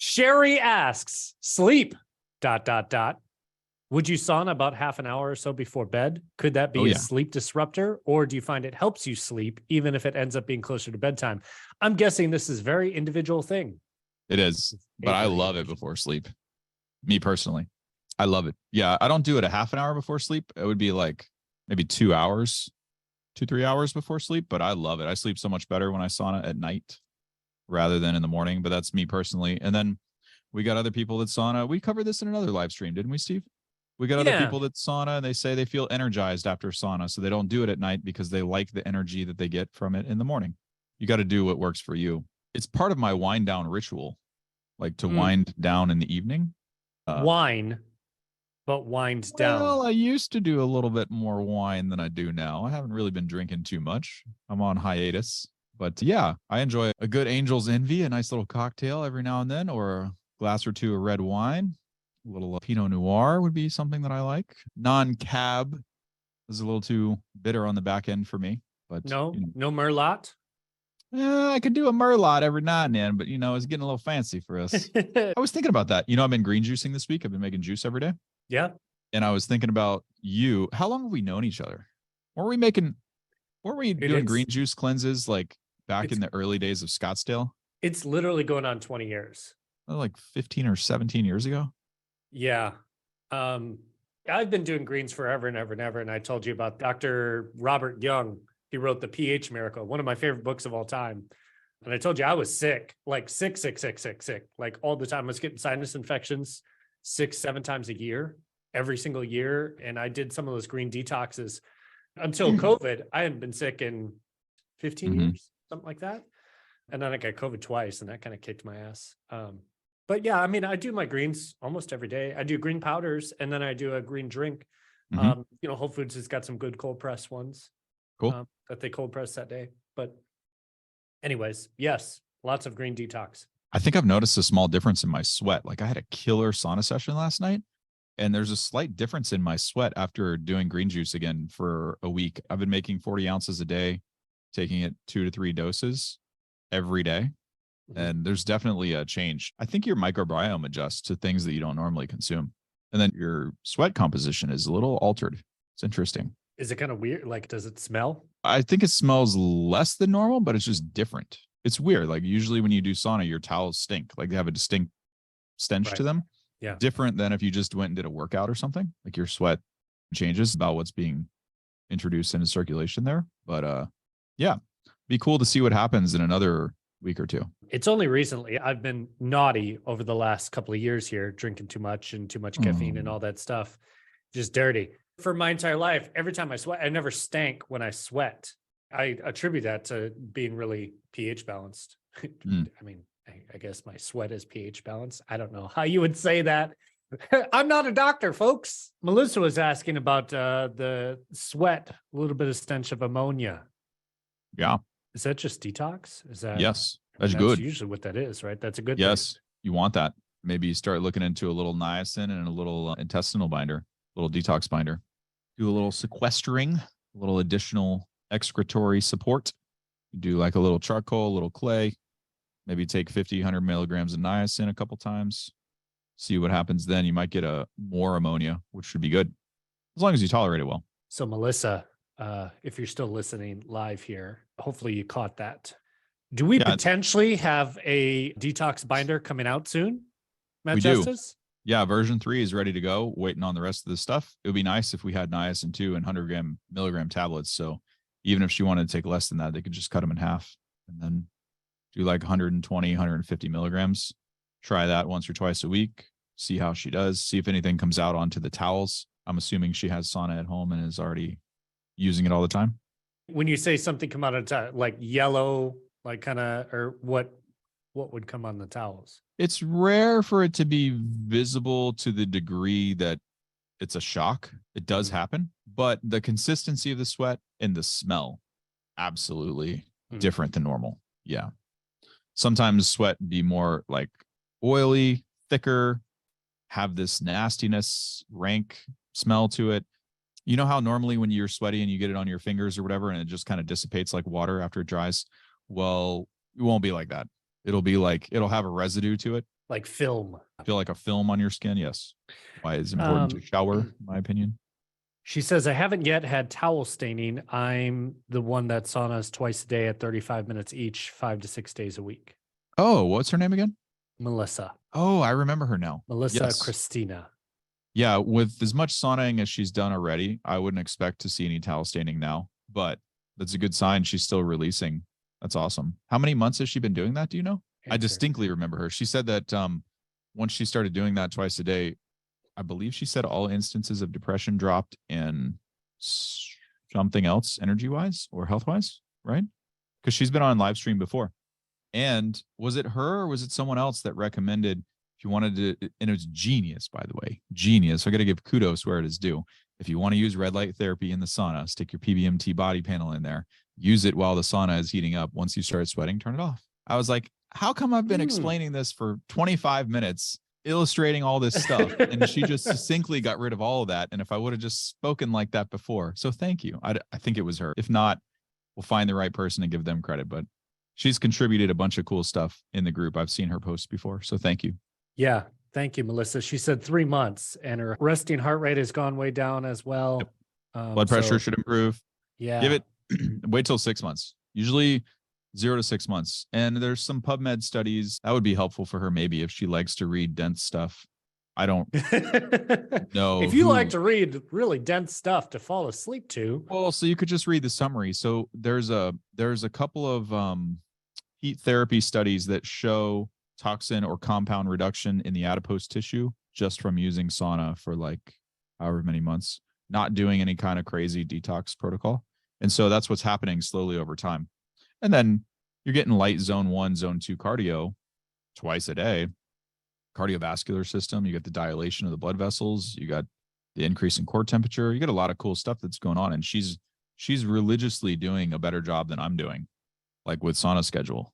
Sherry asks, sleep, dot, dot, dot. Would you sauna about half an hour or so before bed? Could that be a sleep disruptor, or do you find it helps you sleep even if it ends up being closer to bedtime? I'm guessing this is a very individual thing. It is, but I love it before sleep. Me personally, I love it. Yeah, I don't do it a half an hour before sleep. It would be like maybe 2 hours, 3 hours before sleep, but I love it. I sleep so much better when I sauna at night rather than in the morning, but that's me personally. And then we got other people that sauna. We covered this in another live stream, didn't we, Steve? We got other people that sauna and they say they feel energized after sauna. So they don't do it at night because they like the energy that they get from it in the morning. You got to do what works for you. It's part of my wind down ritual, like to wind down in the evening. Wine, but wind down. Well, I used to do a little bit more wine than I do now. I haven't really been drinking too much. I'm on hiatus. But yeah, I enjoy a good Angel's Envy, a nice little cocktail every now and then, or a glass or two of red wine. A little Pinot Noir would be something that I like. Non-cab is a little too bitter on the back end for me. But no Merlot. I could do a Merlot every now and then, but it's getting a little fancy for us. I was thinking about that. I've been green juicing this week. I've been making juice every day. Yeah. And I was thinking about you. How long have we known each other? Weren't we doing green juice cleanses like back in the early days of Scottsdale? It's literally going on 20 years. Like 15 or 17 years ago. Yeah. I've been doing greens forever and ever and ever. And I told you about Dr. Robert Young. He wrote The pH Miracle, one of my favorite books of all time. And I told you I was sick, like sick, like all the time. I was getting sinus infections 6-7 times a year, every single year. And I did some of those green detoxes until COVID. I hadn't been sick in 15 years, something like that. And then I got COVID twice, and that kind of kicked my ass. But yeah, I mean, I do my greens almost every day. I do green powders, and then I do a green drink. Whole Foods has got some good cold press ones. Cool. That they cold press that day. But anyways, yes, lots of green detox. I think I've noticed a small difference in my sweat. Like I had a killer sauna session last night, and there's a slight difference in my sweat after doing green juice again for a week. I've been making 40 ounces a day, taking it 2 to 3 doses every day. And there's definitely a change. I think your microbiome adjusts to things that you don't normally consume. And then your sweat composition is a little altered. It's interesting. Is it kind of weird? Like, does it smell? I think it smells less than normal, but it's just different. It's weird. Like usually when you do sauna, your towels stink. Like they have a distinct stench to them. Yeah. Different than if you just went and did a workout or something. Like your sweat changes about what's being introduced into circulation there. But yeah, be cool to see what happens in another week or two. It's only recently I've been naughty over the last couple of years here, drinking too much and too much caffeine and all that stuff. Just dirty. For my entire life, every time I sweat, I never stank when I sweat. I attribute that to being really pH balanced. I mean, I guess my sweat is pH balanced. I don't know how you would say that. I'm not a doctor, folks. Melissa was asking about the sweat, a little bit of stench of ammonia. Yeah. Is that just detox? Is that? Yes, that's good. Usually what that is, right? That's a good Yes, thing. You want that. Maybe you start looking into a little niacin and a little intestinal binder, a little detox binder. Do a little sequestering, a little additional excretory support. You do like a little charcoal, a little clay. Maybe take 50, 100 milligrams of niacin a couple times. See what happens then. You might get more ammonia, which should be good, as long as you tolerate it well. So Melissa, if you're still listening live here, hopefully you caught that. Do we potentially have a detox binder coming out soon, Matt Justice? Yeah, version 3 is ready to go, waiting on the rest of the stuff. It would be nice if we had niacin too and 100 milligram tablets. So even if she wanted to take less than that, they could just cut them in half and then do like 120, 150 milligrams. Try that once or twice a week. See how she does. See if anything comes out onto the towels. I'm assuming she has sauna at home and is already using it all the time. When you say something come out of like yellow, like kind of, or what would come on the towels? It's rare for it to be visible to the degree that it's a shock. It does happen, but the consistency of the sweat and the smell, absolutely different than normal. Yeah. Sometimes sweat be more like oily, thicker, have this nastiness, rank smell to it. You know how normally when you're sweaty and you get it on your fingers or whatever, and it just kind of dissipates like water after it dries? Well, it won't be like that. It'll be like, it'll have a residue to it. like film. Feel like a film on your skin? Yes. Why it's important to shower, in my opinion. She says, I haven't yet had towel staining. I'm the one that saunas twice a day at 35 minutes each, 5 to 6 days a week. Oh, what's her name again? Melissa. Oh, I remember her now. Melissa Yes. Christina. Yeah, with as much saunaing as she's done already, I wouldn't expect to see any towel staining now, but that's a good sign she's still releasing. That's awesome. How many months has she been doing that? Do you know? I distinctly remember her. She said that once she started doing that twice a day, I believe she said all instances of depression dropped and something else energy wise or health wise, right? Because she's been on live stream before. And was it her or was it someone else that recommended if you wanted to, and it was genius, by the way, genius. So I got to give kudos where it is due. If you want to use red light therapy in the sauna, stick your PBMT body panel in there, use it while the sauna is heating up. Once you start sweating, turn it off. I was like, how come I've been explaining this for 25 minutes, illustrating all this stuff? And she just succinctly got rid of all of that. And if I would have just spoken like that before. So thank you. I think it was her. If not, we'll find the right person and give them credit. But she's contributed a bunch of cool stuff in the group. I've seen her posts before. So thank you. Yeah. Thank you, Melissa. She said 3 months and her resting heart rate has gone way down as well. Yep. Blood pressure should improve. Yeah. Give it, wait till 6 months. Usually 0 to 6 months. And there's some PubMed studies that would be helpful for her. Maybe if she likes to read dense stuff. I don't know. If you like to read really dense stuff to fall asleep to. Well, so you could just read the summary. So there's a couple of heat therapy studies that show toxin or compound reduction in the adipose tissue just from using sauna for like however many months, not doing any kind of crazy detox protocol. And so that's what's happening slowly over time. And then you're getting light zone 1, zone 2 cardio twice a day, cardiovascular system. You got the dilation of the blood vessels. You got the increase in core temperature. You got a lot of cool stuff that's going on. And she's religiously doing a better job than I'm doing, like with sauna schedule.